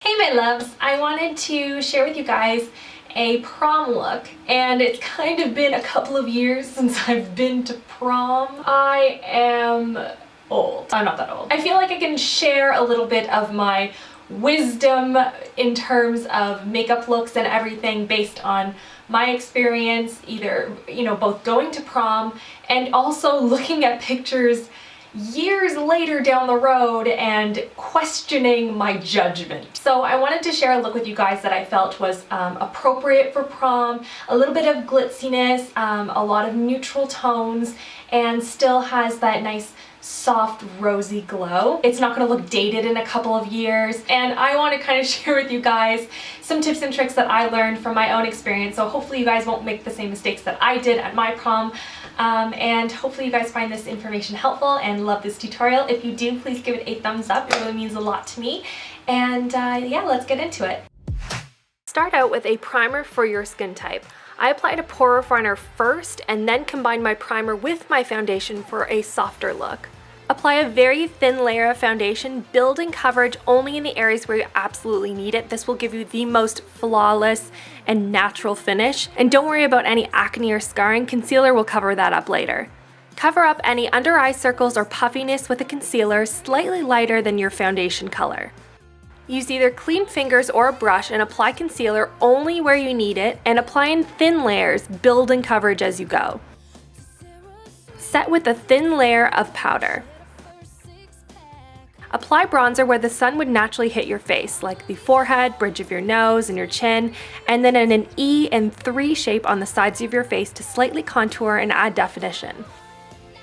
Hey my loves, I wanted to share with you guys a prom look, and it's kind of been a couple of years since I've been to prom. I am old. I'm not that old. I feel like I can share a little bit of my wisdom in terms of makeup looks and everything based on my experience, either, both going to prom and also looking at pictures years later down the road and questioning my judgment. So I wanted to share a look with you guys that I felt was appropriate for prom, a little bit of glitziness, a lot of neutral tones, and still has that nice soft rosy glow. It's not going to look dated in a couple of years, and I want to kind of share with you guys some tips and tricks that I learned from my own experience, so hopefully you guys won't make the same mistakes that I did at my prom. And hopefully you guys find this information helpful and love this tutorial. If you do, please give it a thumbs up. It really means a lot to me. And yeah, let's get into it. Start out with a primer for your skin type. I applied a pore refiner first and then combined my primer with my foundation for a softer look. Apply a very thin layer of foundation, building coverage only in the areas where you absolutely need it. This will give you the most flawless and natural finish. And don't worry about any acne or scarring, concealer will cover that up later. Cover up any under eye circles or puffiness with a concealer slightly lighter than your foundation color. Use either clean fingers or a brush and apply concealer only where you need it, and apply in thin layers, building coverage as you go. Set with a thin layer of powder. Apply bronzer where the sun would naturally hit your face, like the forehead, bridge of your nose, and your chin, and then in an E and 3 shape on the sides of your face to slightly contour and add definition.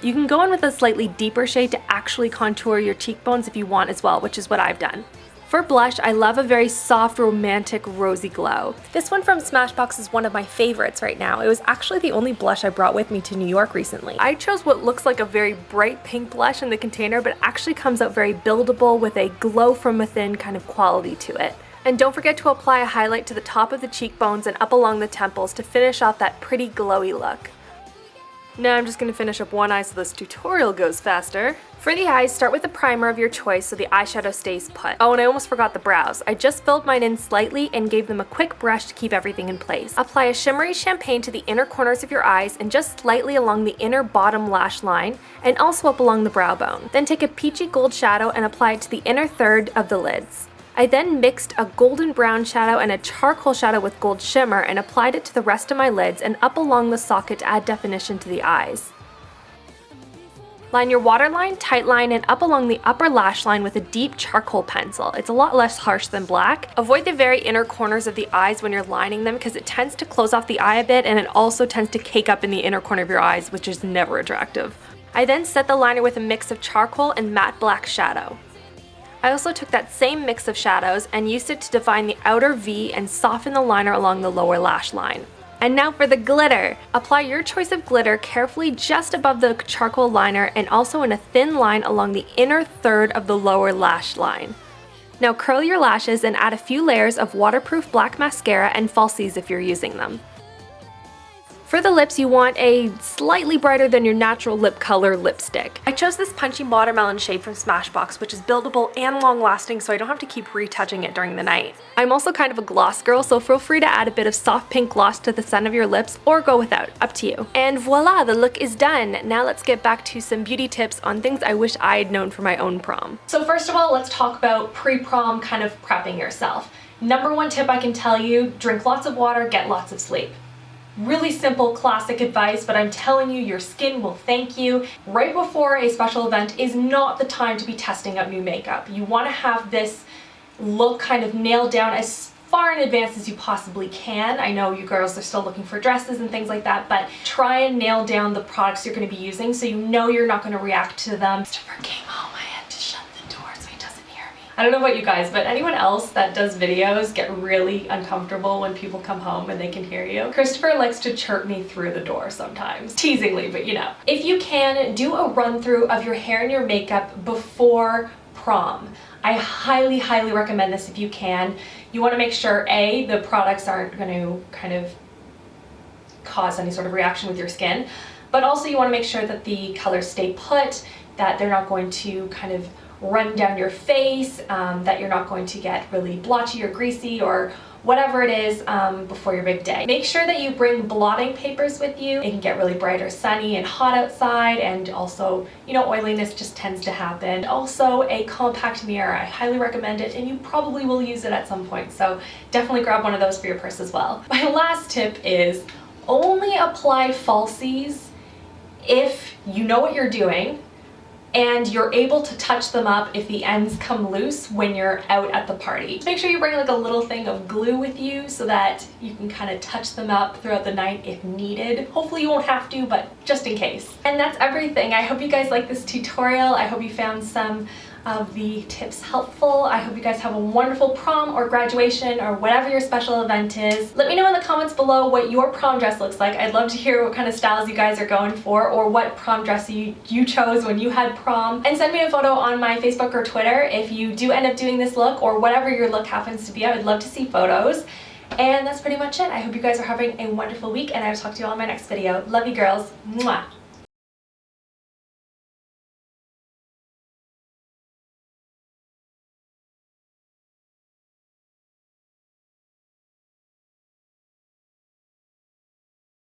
You can go in with a slightly deeper shade to actually contour your cheekbones if you want as well, which is what I've done. For blush, I love a very soft, romantic, rosy glow. This one from Smashbox is one of my favorites right now. It was actually the only blush I brought with me to New York recently. I chose what looks like a very bright pink blush in the container, but actually comes out very buildable with a glow from within kind of quality to it. And don't forget to apply a highlight to the top of the cheekbones and up along the temples to finish off that pretty glowy look. Now I'm just going to finish up one eye so this tutorial goes faster. For the eyes, start with a primer of your choice so the eyeshadow stays put. Oh, and I almost forgot the brows. I just filled mine in slightly and gave them a quick brush to keep everything in place. Apply a shimmery champagne to the inner corners of your eyes and just slightly along the inner bottom lash line and also up along the brow bone. Then take a peachy gold shadow and apply it to the inner third of the lids. I then mixed a golden brown shadow and a charcoal shadow with gold shimmer and applied it to the rest of my lids and up along the socket to add definition to the eyes. Line your waterline, tightline, and up along the upper lash line with a deep charcoal pencil. It's a lot less harsh than black. Avoid the very inner corners of the eyes when you're lining them because it tends to close off the eye a bit, and it also tends to cake up in the inner corner of your eyes, which is never attractive. I then set the liner with a mix of charcoal and matte black shadow. I also took that same mix of shadows and used it to define the outer V and soften the liner along the lower lash line. And now for the glitter! Apply your choice of glitter carefully just above the charcoal liner and also in a thin line along the inner third of the lower lash line. Now curl your lashes and add a few layers of waterproof black mascara and falsies if you're using them. For the lips, you want a slightly brighter than your natural lip color lipstick. I chose this punchy watermelon shade from Smashbox, which is buildable and long lasting, so I don't have to keep retouching it during the night. I'm also kind of a gloss girl, so feel free to add a bit of soft pink gloss to the center of your lips or go without, up to you. And voila, the look is done. Now let's get back to some beauty tips on things I wish I had known for my own prom. So first of all, let's talk about pre-prom kind of prepping yourself. Number one tip I can tell you, drink lots of water, get lots of sleep. Really simple, classic advice, but I'm telling you, your skin will thank you. Right before a special event is not the time to be testing out new makeup. You want to have this look kind of nailed down as far in advance as you possibly can. I know you girls are still looking for dresses and things like that, but try and nail down the products you're going to be using so you know you're not going to react to them. Christopher came home, I had to shut the door so he doesn't hear me. I don't know about you guys, but anyone else that does videos get really uncomfortable when people come home and they can hear you. Christopher likes to chirp me through the door sometimes, teasingly, but you know. If you can, do a run through of your hair and your makeup before prom. I highly, highly recommend this if you can. You want to make sure, A, the products aren't going to kind of cause any sort of reaction with your skin, but also you want to make sure that the colors stay put, that they're not going to kind of run down your face, that you're not going to get really blotchy or greasy or whatever it is before your big day. Make sure that you bring blotting papers with you. It can get really bright or sunny and hot outside, and also, you know, oiliness just tends to happen. Also, a compact mirror. I highly recommend it, and you probably will use it at some point, so definitely grab one of those for your purse as well. My last tip is only apply falsies if you know what you're doing and you're able to touch them up if the ends come loose when you're out at the party. Make sure you bring like a little thing of glue with you so that you can kind of touch them up throughout the night if needed. Hopefully you won't have to, but just in case. And that's everything. I hope you guys like this tutorial. I hope you found some of the tips helpful. I hope you guys have a wonderful prom or graduation or whatever your special event is. Let me know in the comments below what your prom dress looks like. I'd love to hear what kind of styles you guys are going for, or what prom dress you chose when you had prom. And send me a photo on my Facebook or Twitter if you do end up doing this look, or whatever your look happens to be. I would love to see photos. And that's pretty much it. I hope you guys are having a wonderful week, and I will talk to you all in my next video. Love you girls. Mwah.